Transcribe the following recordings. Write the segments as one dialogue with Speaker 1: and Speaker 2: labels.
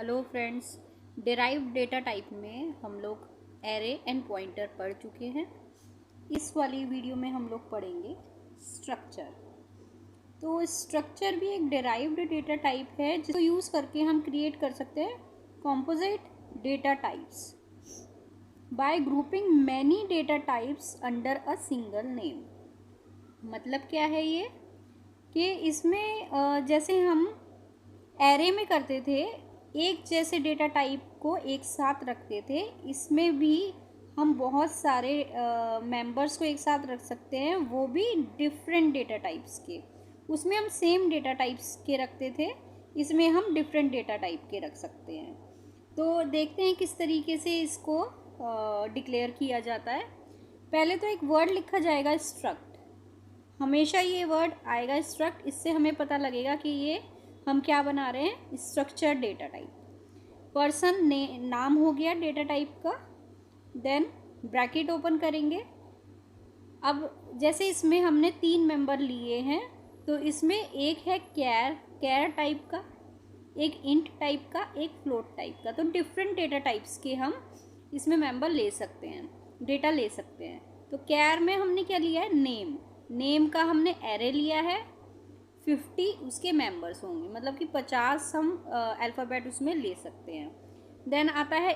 Speaker 1: Hello friends, derived data type में हम लोग एरे एंड पॉइंटर पढ़ चुके हैं। इस वाली वीडियो में हम लोग पढ़ेंगे स्ट्रक्चर। तो स्ट्रक्चर भी एक डिराइव्ड डेटा टाइप है जिसको यूज़ करके हम क्रिएट कर सकते हैं composite data types bye grouping many data types under a single name. मतलब क्या है ये कि इसमें जैसे हम एरे में करते थे, एक जैसे डेटा टाइप को एक साथ रखते थे, इसमें भी हम बहुत सारे मेंबर्स को एक साथ रख सकते हैं, वो भी डिफरेंट डेटा टाइप्स के। उसमें हम सेम डेटा टाइप्स के रखते थे, इसमें हम डिफरेंट डेटा टाइप के रख सकते हैं। तो देखते हैं किस तरीके से इसको डिक्लेयर किया जाता है। पहले तो एक वर्ड लिखा जाएगा स्ट्रक्ट, हमेशा ये वर्ड आएगा स्ट्रक्ट। इससे हमें पता लगेगा कि ये हम क्या बना रहे हैं, स्ट्रक्चर डेटा टाइप। पर्सन ने नाम हो गया डेटा टाइप का। देन ब्रैकेट ओपन करेंगे। अब जैसे इसमें हमने 3 मेंबर लिए हैं, तो इसमें एक है कैर टाइप का, एक इंट टाइप का, एक फ्लोट टाइप का। तो डिफरेंट डेटा टाइप्स के हम इसमें मेंबर ले सकते हैं, डेटा ले सकते हैं। तो कैर में हमने क्या लिया है, नेम का हमने एरे लिया है। 50 उसके मेंबर्स होंगे, मतलब कि 50 हम अल्फ़ाबेट उसमें ले सकते हैं। देन आता है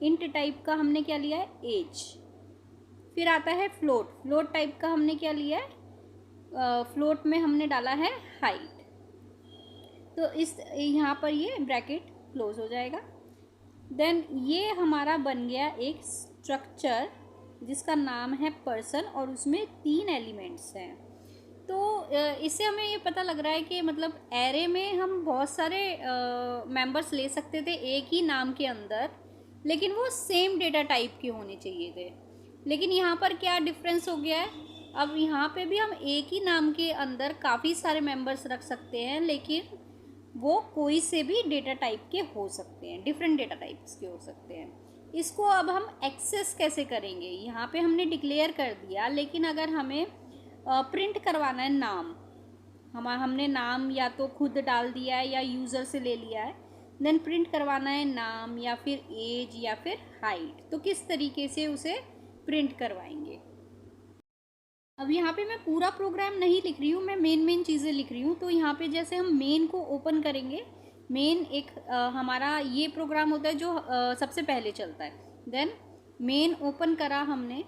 Speaker 1: इंट टाइप का हमने क्या लिया है, एज। फिर आता है फ्लोट टाइप का हमने क्या लिया है, फ्लोट में हमने डाला है हाइट। तो इस यहाँ पर ये ब्रैकेट क्लोज हो जाएगा। देन ये हमारा बन गया एक स्ट्रक्चर जिसका नाम है पर्सन, और उसमें 3 एलिमेंट्स हैं। तो इससे हमें ये पता लग रहा है कि मतलब एरे में हम बहुत सारे मेंबर्स ले सकते थे एक ही नाम के अंदर, लेकिन वो सेम डेटा टाइप के होने चाहिए थे। लेकिन यहाँ पर क्या डिफरेंस हो गया है, अब यहाँ पे भी हम एक ही नाम के अंदर काफ़ी सारे मेंबर्स रख सकते हैं, लेकिन वो कोई से भी डेटा टाइप के हो सकते हैं, डिफरेंट डेटा टाइप्स के हो सकते हैं। इसको अब हम एक्सेस कैसे करेंगे, यहाँ पे हमने डिक्लेयर कर दिया, लेकिन अगर हमें प्रिंट करवाना है नाम, हमने नाम या तो खुद डाल दिया है या यूज़र से ले लिया है। देन प्रिंट करवाना है नाम या फिर एज या फिर हाइट, तो किस तरीके से उसे प्रिंट करवाएंगे। अब यहाँ पे मैं पूरा प्रोग्राम नहीं लिख रही हूँ, मैं मेन चीज़ें लिख रही हूँ। तो यहाँ पे जैसे हम मेन को ओपन करेंगे, मेन एक हमारा ये प्रोग्राम होता है जो सबसे पहले चलता है। देन मेन ओपन करा हमने,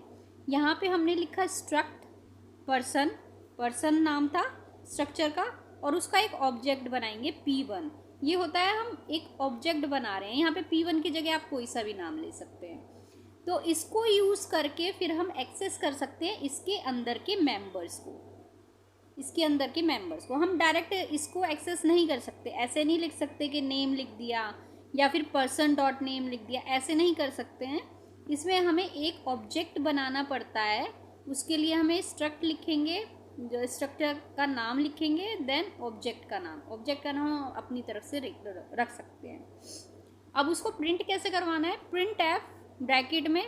Speaker 1: यहाँ पे हमने लिखा स्ट्रक्ट पर्सन नाम था स्ट्रक्चर का, और उसका एक ऑब्जेक्ट बनाएंगे P1। ये होता है हम एक ऑब्जेक्ट बना रहे हैं, यहाँ पे P1 की जगह आप कोई सा भी नाम ले सकते हैं। तो इसको यूज़ करके फिर हम एक्सेस कर सकते हैं इसके अंदर के मेंबर्स को। हम डायरेक्ट इसको एक्सेस नहीं कर सकते, ऐसे नहीं लिख सकते कि नेम लिख दिया या फिर पर्सन डॉट नेम लिख दिया, ऐसे नहीं कर सकते हैं। इसमें हमें एक ऑब्जेक्ट बनाना पड़ता है। उसके लिए हमें स्ट्रक्ट लिखेंगे, जो स्ट्रक्चर का नाम लिखेंगे, देन ऑब्जेक्ट का नाम अपनी तरफ से रख सकते हैं। अब उसको प्रिंट कैसे करवाना है, प्रिंट एफ ब्रैकेट में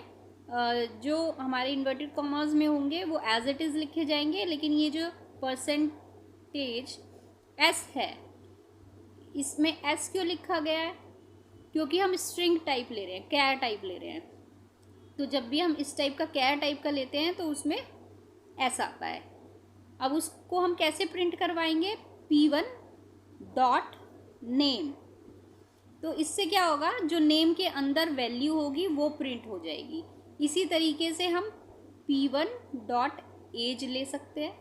Speaker 1: जो हमारे इन्वर्टेड कॉमास में होंगे वो एज इट इज़ लिखे जाएंगे, लेकिन ये जो परसेंटेज एस है, इसमें एस क्यों लिखा गया है, क्योंकि हम स्ट्रिंग टाइप ले रहे हैं, कैर टाइप ले रहे हैं। तो जब भी हम इस टाइप का कैर टाइप का लेते हैं तो उसमें ऐसा आता है। अब उसको हम कैसे प्रिंट करवाएंगे, P1 डॉट नेम। तो इससे क्या होगा, जो नेम के अंदर वैल्यू होगी वो प्रिंट हो जाएगी। इसी तरीके से हम P1 डॉट एज ले सकते हैं,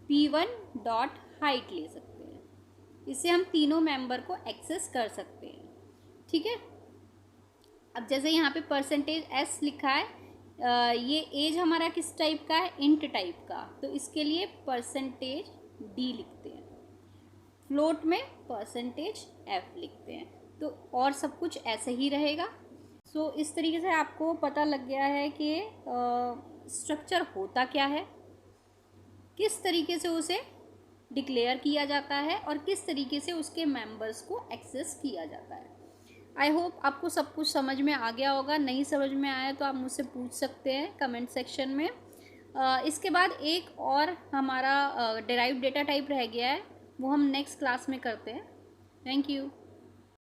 Speaker 1: P1 डॉट हाइट ले सकते हैं। इससे हम तीनों मेंबर को एक्सेस कर सकते हैं, ठीक है। अब जैसे यहाँ पे परसेंटेज एस लिखा है, ये एज हमारा किस टाइप का है, इंट टाइप का, तो इसके लिए परसेंटेज डी लिखते हैं। फ्लोट में परसेंटेज एफ लिखते हैं। तो और सब कुछ ऐसे ही रहेगा। सो इस तरीके से आपको पता लग गया है कि स्ट्रक्चर होता क्या है, किस तरीके से उसे डिक्लेयर किया जाता है, और किस तरीके से उसके मेंबर्स को एक्सेस किया जाता है। आई होप आपको सब कुछ समझ में आ गया होगा। नहीं समझ में आया तो आप मुझसे पूछ सकते हैं कमेंट सेक्शन में। इसके बाद एक और हमारा डिराइव्ड डेटा टाइप रह गया है, वो हम नेक्स्ट क्लास में करते हैं। Thank you.